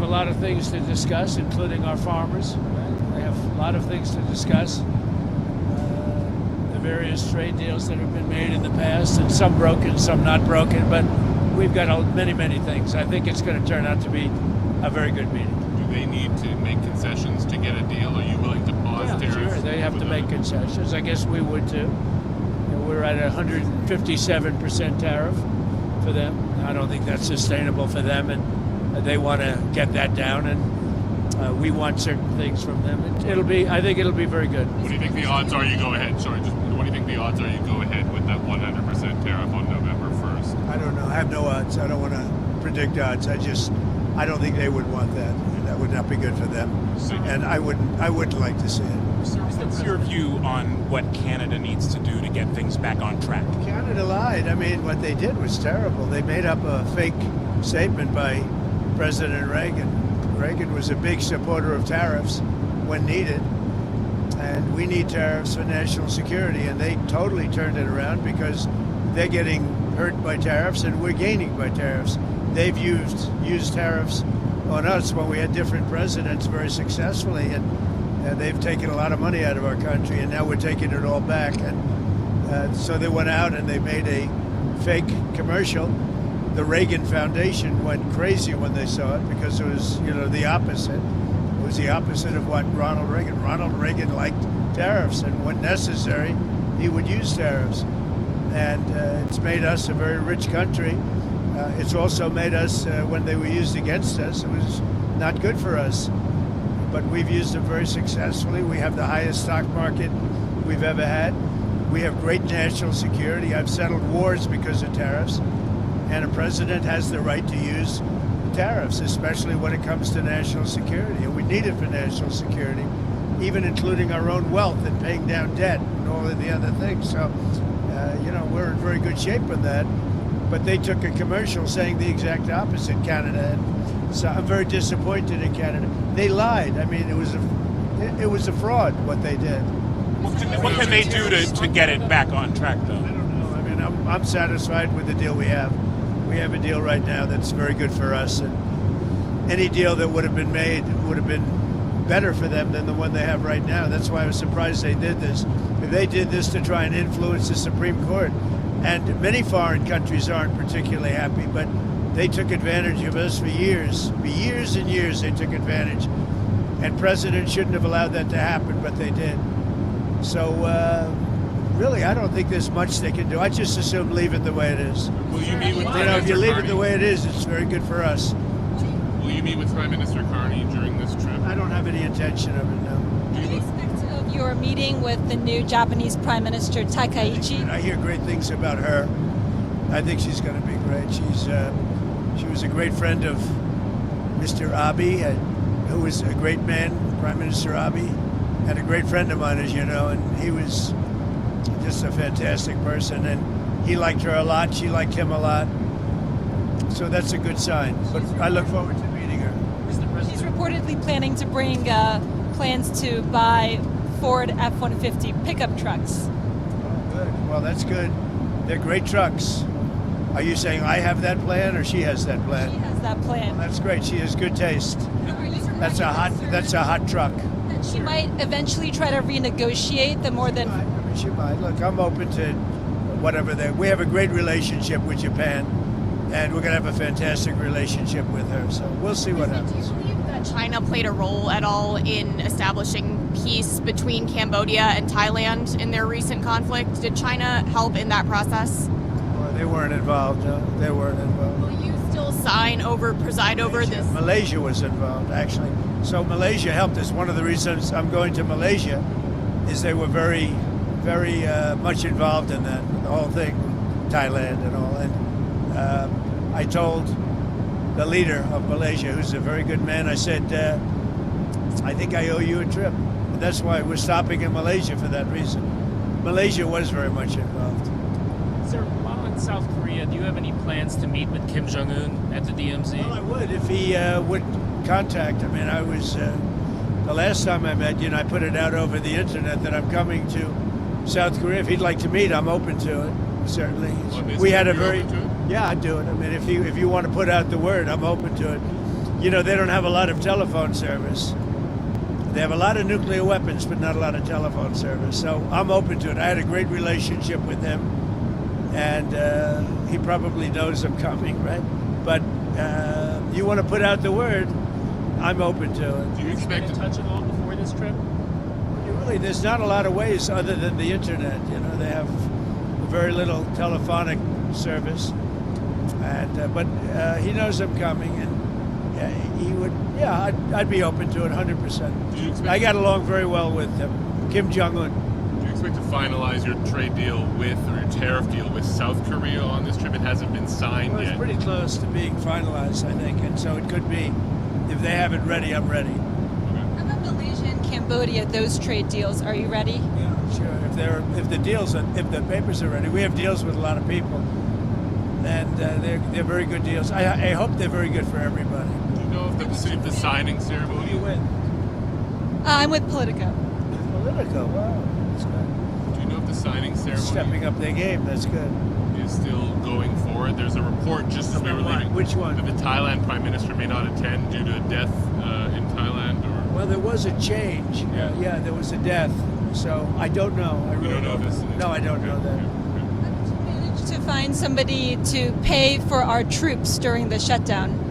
lot of things to discuss, including our farmers. They have a lot of things to discuss. The various trade deals that have been made in the past, and some broken, some not broken, but we've got many, many things. I think it's going to turn out to be a very good meeting. Do they need to make concessions to get a deal? Are you willing to pause tariffs? Sure, they have to make concessions. I guess we would too. We're at a 157% tariff for them. I don't think that's sustainable for them, and they want to get that down, and we want certain things from them. I think it'll be very good. What do you think the odds are you go ahead? Sorry, what do you think the odds are you go ahead with that 100% tariff on November 1st? I don't know. I have no odds. I don't want to predict odds. I don't think they would want that. That would not be good for them, and I wouldn't like to see it. What's your view on what Canada needs to do to get things back on track? Canada lied. I mean, what they did was terrible. They made up a fake statement by President Reagan. Reagan was a big supporter of tariffs when needed, and we need tariffs for national security, and they totally turned it around because they're getting hurt by tariffs and we're gaining by tariffs. They've used tariffs on us when we had different presidents very successfully, and they've taken a lot of money out of our country, and now we're taking it all back. And so they went out and they made a fake commercial. The Reagan Foundation went crazy when they saw it because it was, the opposite. It was the opposite of what Ronald Reagan liked tariffs, and when necessary, he would use tariffs. And it's made us a very rich country. It's also made us, when they were used against us, it was not good for us. But we've used them very successfully. We have the highest stock market we've ever had. We have great national security. I've settled wars because of tariffs. And a president has the right to use tariffs, especially when it comes to national security. And we need it for national security, even including our own wealth and paying down debt and all of the other things. So, we're in very good shape with that. But they took a commercial saying the exact opposite, Canada. And so I'm very disappointed in Canada. They lied. I mean, it was a fraud what they did. What can they do to get it back on track, though? I don't know. I mean, I'm satisfied with the deal we have. We have a deal right now that's very good for us, and any deal that would have been made would have been better for them than the one they have right now. That's why I was surprised they did this. If they did this to try and influence the Supreme Court, and many foreign countries aren't particularly happy, but they took advantage of us for years. For years and years they took advantage, and presidents shouldn't have allowed that to happen, but they did. So really, I don't think there's much they can do. I just assume leave it the way it is. Will you meet with if you leave it the way it is, it's very good for us. Will you meet with Prime Minister Carney during this trip? I don't have any intention of it, no. What do you expect of your meeting with the new Japanese Prime Minister Takaichi? I hear great things about her. I think she's going to be great. She was a great friend of Mr. Abe, who was a great man, Prime Minister Abe, and a great friend of mine, as you know, and he was just a fantastic person, and he liked her a lot. She liked him a lot. So that's a good sign. But I look forward to meeting her. She's reportedly planning to bring plans to buy Ford F-150 pickup trucks. Oh, good. Well, that's good. They're great trucks. Are you saying I have that plan or she has that plan? She has that plan. Well, that's great. She has good taste. That's a hot truck. That she might eventually try to renegotiate the more than. She might. Look, I'm open to whatever we have a great relationship with Japan, and we're going to have a fantastic relationship with her. So we'll see what happens. Do you believe that China played a role at all in establishing peace between Cambodia and Thailand in their recent conflict? Did China help in that process? Well, they weren't involved. No, they weren't involved. Will you still preside over this? Malaysia was involved, actually. So Malaysia helped us. One of the reasons I'm going to Malaysia is they were very much involved in that, the whole thing, Thailand and all. And I told the leader of Malaysia, who's a very good man, I said, I think I owe you a trip. And that's why we're stopping in Malaysia for that reason. Malaysia was very much involved. Sir, while in South Korea, do you have any plans to meet with Kim Jong-un at the DMZ? Well, I would if he would contact. I mean, I was, the last time I met you, and I put it out over the internet that I'm coming to South Korea. If he'd like to meet, I'm open to it, certainly. Well, we had a you very, open to it? yeah, I'd do it. I mean, if you want to put out the word, I'm open to it. you know, they don't have a lot of telephone service. They have a lot of nuclear weapons, but not a lot of telephone service. So I'm open to it. I had a great relationship with him, and he probably knows I'm coming, right? But you want to put out the word, I'm open to it. Do you expect to touch it all before this trip? There's not a lot of ways other than the internet. You know, they have very little telephonic service, and but he knows I'm coming, and he would. Yeah, I'd be open to it 100%. Do you expect? I got along very well with Kim Jong-un. Do you expect to finalize your trade deal with, or your tariff deal with South Korea on this trip? It hasn't been signed Well, it's yet. pretty close to being finalized, I think, and so it could be. If they have it ready, I'm ready. How about Malaysia and Cambodia? Those trade deals, are you ready? Yeah, sure. If the papers are ready, we have deals with a lot of people, and they're very good deals. I hope they're very good for everybody. Do you know if the signing Who do ceremony? you win? I'm with Politico. Politico. Wow, that's good. Do you know if the signing ceremony Stepping up their game. That's good. is still going forward? There's a report just as we were leaving. Which one? That the Thailand Prime Minister may not attend due to a death in Thailand, or Well, there was a change. Yeah, there was a death. So I don't know. I really don't know this. No, I don't know that. Did you manage to find somebody to pay for our troops during the shutdown?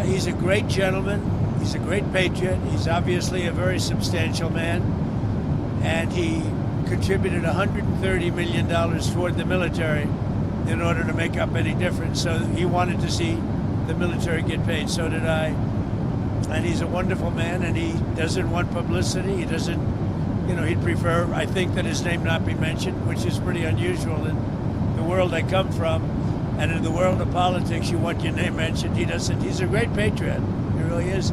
He's a great gentleman. He's a great patriot. He's obviously a very substantial man, and he contributed $130 million toward the military in order to make up any difference. So he wanted to see the military get paid. So did I. And he's a wonderful man, and he doesn't want publicity. He doesn't, he'd prefer, I think, that his name not be mentioned, which is pretty unusual in the world I come from. And in the world of politics, you want your name mentioned. He doesn't. He's a great patriot. He really is.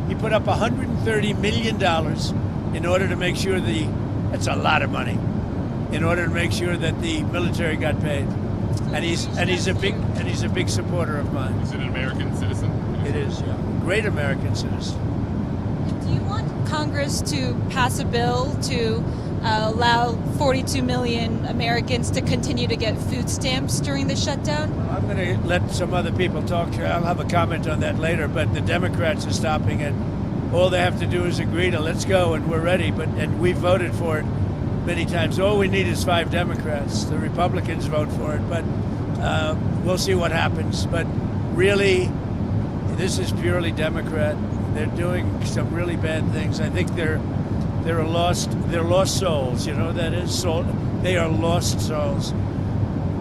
He put up $130 million in order to make sure that's a lot of money, in order to make sure that the military got paid. And he's a big supporter of mine. is it an American citizen? It is, yeah. Great American citizen. Do you want Congress to pass a bill to allow 42 million Americans to continue to get food stamps during the shutdown? I'm going to let some other people talk. I'll have a comment on that later, but the Democrats are stopping it. All they have to do is agree to let's go, and we're ready. And we voted for it many times. All we need is 5 Democrats. The Republicans vote for it, but we'll see what happens. But really, this is purely Democrat. They're doing some really bad things. I think they're lost souls. You know what that is? They are lost souls.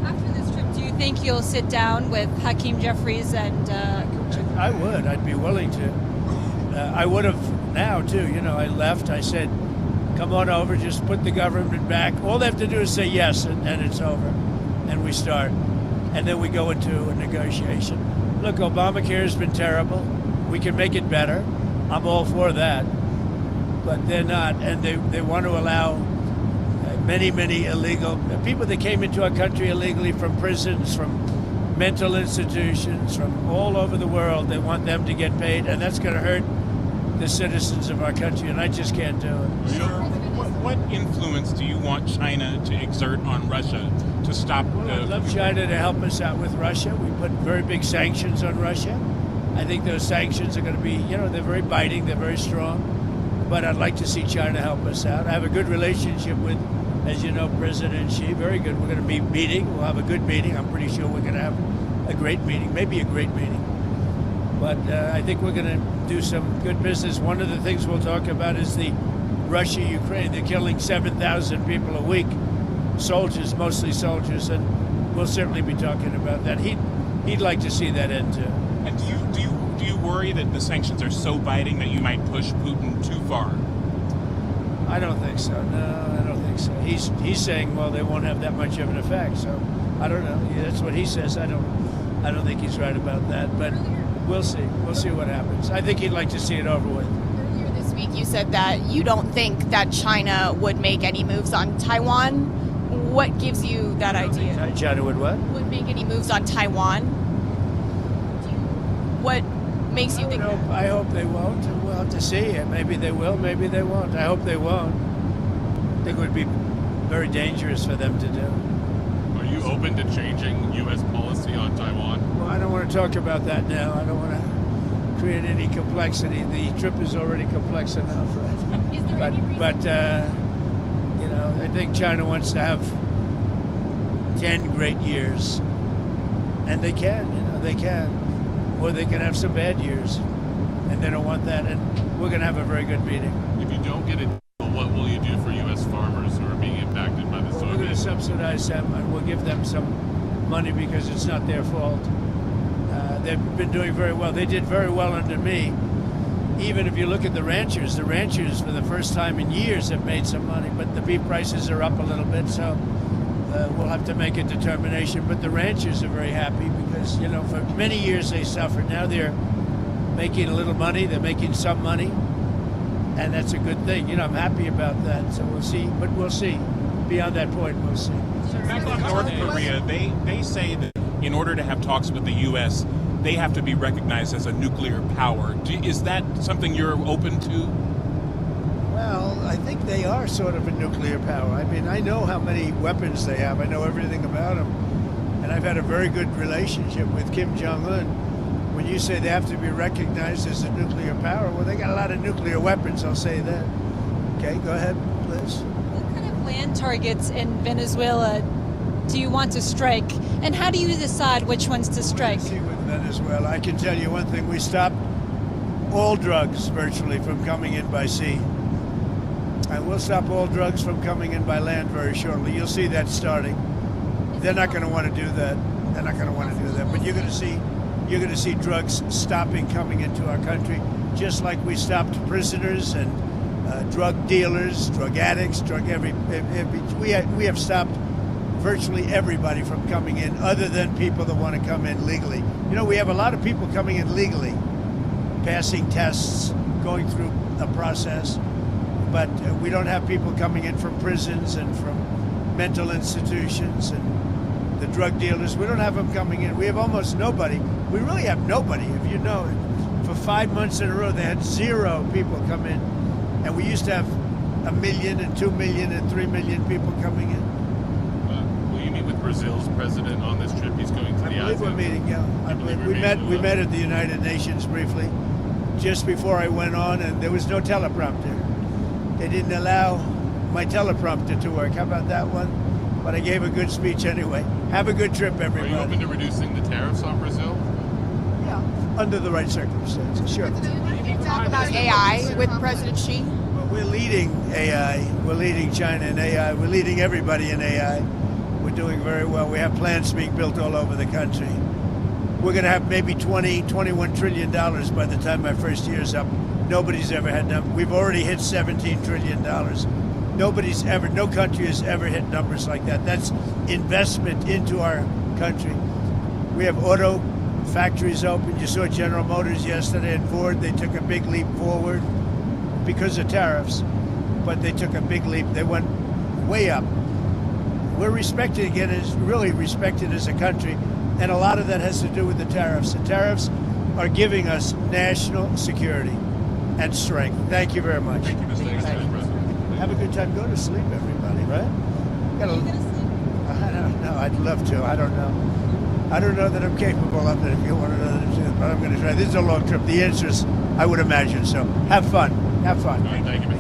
After this trip, do you think you'll sit down with Hakeem Jeffries and... I would. I'd be willing to. I would have now, too. I left. I said, come on over. Just put the government back. All they have to do is say yes, and it's over. And we start. And then we go into a negotiation. Look, Obamacare has been terrible. We can make it better. I'm all for that. But they're not. And they want to allow many illegal people that came into our country illegally from prisons, from mental institutions, from all over the world. They want them to get paid, and that's going to hurt the citizens of our country, and I just can't do it. So, what influence do you want China to exert on Russia to stop I'd love China to help us out with Russia. We put very big sanctions on Russia. I think those sanctions are going to be, they're very biting, they're very strong. But I'd like to see China help us out. I have a good relationship with, as you know, President Xi. Very good. We're going to be meeting. We'll have a good meeting. I'm pretty sure we're going to have a great meeting, maybe a great meeting. But I think we're going to do some good business. One of the things we'll talk about is the Russia-Ukraine. They're killing 7,000 people a week, soldiers, mostly soldiers, and we'll certainly be talking about that. He'd like to see that end too. And do you worry that the sanctions are so biting that you might push Putin too far? I don't think so. No, I don't think so. He's saying, well, they won't have that much of an effect. So I don't know. Yeah, that's what he says. I don't think he's right about that. But we'll see. We'll see what happens. I think he'd like to see it over with. Earlier this week, you said that you don't think that China would make any moves on Taiwan. What gives you that idea? China would what? Would make any moves on Taiwan? What makes you think that? I hope they won't. We'll have to see. Maybe they will. Maybe they won't. I hope they won't. I think it would be very dangerous for them to do. Are you open to changing U.S. policy on Taiwan? Well, I don't want to want to talk about that now. I don't want to create any complexity. The trip is already complex enough, right? Is there any reason? But you know, I think China wants to have 10 great years, and they can. You know, they can, or they can have some bad years, and they don't want that. And we're going to have a very good meeting. If you don't get it, what will you do for U.S. farmers who are being impacted by the Well, we're going to soybean? subsidize them, and we'll give them some money because it's not their fault. They've been doing very well. They did very well under me. Even if you look at the ranchers for the first time in years have made some money, but the beef prices are up a little bit, so we'll have to make a determination. But the ranchers are very happy because, you know, for many years they suffered. Now they're making a little money, they're making some money, and that's a good thing. You know, I'm happy about that, so we'll see. But we'll see. Beyond that point, we'll see. Back on North Korea, they say that in order to have talks with the U.S., they have to be recognized as a nuclear power. Is that something you're open to? Well, I think they are sort of a nuclear power. I mean, I know how many weapons they have. I know everything about them. And I've had a very good relationship with Kim Jong-un. When you say they have to be recognized as a nuclear power, well, they got a lot of nuclear weapons, I'll say that. Okay, go ahead, Liz. What kind of land targets in Venezuela do you want to strike? And how do you decide which ones to strike? See, with Venezuela, I can tell you one thing. We stopped all drugs virtually from coming in by sea. And we'll stop all drugs from coming in by land very shortly. You'll see that starting. They're not going to want to do that. They're not going to want to do that. But you're going to see drugs stopping coming into our country, just like we stopped prisoners and drug dealers, drug addicts, we have stopped virtually everybody from coming in, other than people that want to come in legally. You know, we have a lot of people coming in legally, passing tests, going through a process, but we don't have people coming in from prisons and from mental institutions and the drug dealers. We don't have them coming in. We have almost nobody. We really have nobody, if you know it. For 5 months in a row, they had 0 people come in, and we used to have 1 million and 2 million and 3 million people coming in. Will you meet with Brazil's president on this trip? He's going to I the believe we're ASEAN. meeting, yeah. I believe we met at the United Nations briefly, just before I went on, and there was no teleprompter. They didn't allow my teleprompter to work. How about that one? But I gave a good speech anyway. Have a good trip, Are everybody. you open to reducing the tariffs on Brazil? Yeah, under the right circumstances, sure. Talk about AI with President Xi. Well, we're leading AI. We're leading China in AI. We're leading everybody in AI. We're doing very well. We have plants being built all over the country. We're going to have maybe $21 trillion by the time my first year's up. Nobody's ever had them. We've already hit $17 trillion. No country has ever hit numbers like that. That's investment into our country. We have auto factories open. You saw General Motors yesterday and Ford. They took a big leap forward because of tariffs, but they took a big leap. They went way up. We're respected again, really respected as a country, and a lot of that has to do with the tariffs. The tariffs are giving us national security and strength. Thank you very much. Thank you, Mr. President. Have a good time. Go to sleep, everybody, right? Are you gonna sleep? I don't know. I'd love to. I don't know. I don't know that I'm capable of it, if you want to know that, but I'm going to try. This is a long trip. The answer is, I would imagine so. Have fun. Have fun. All right, thank you, Mr.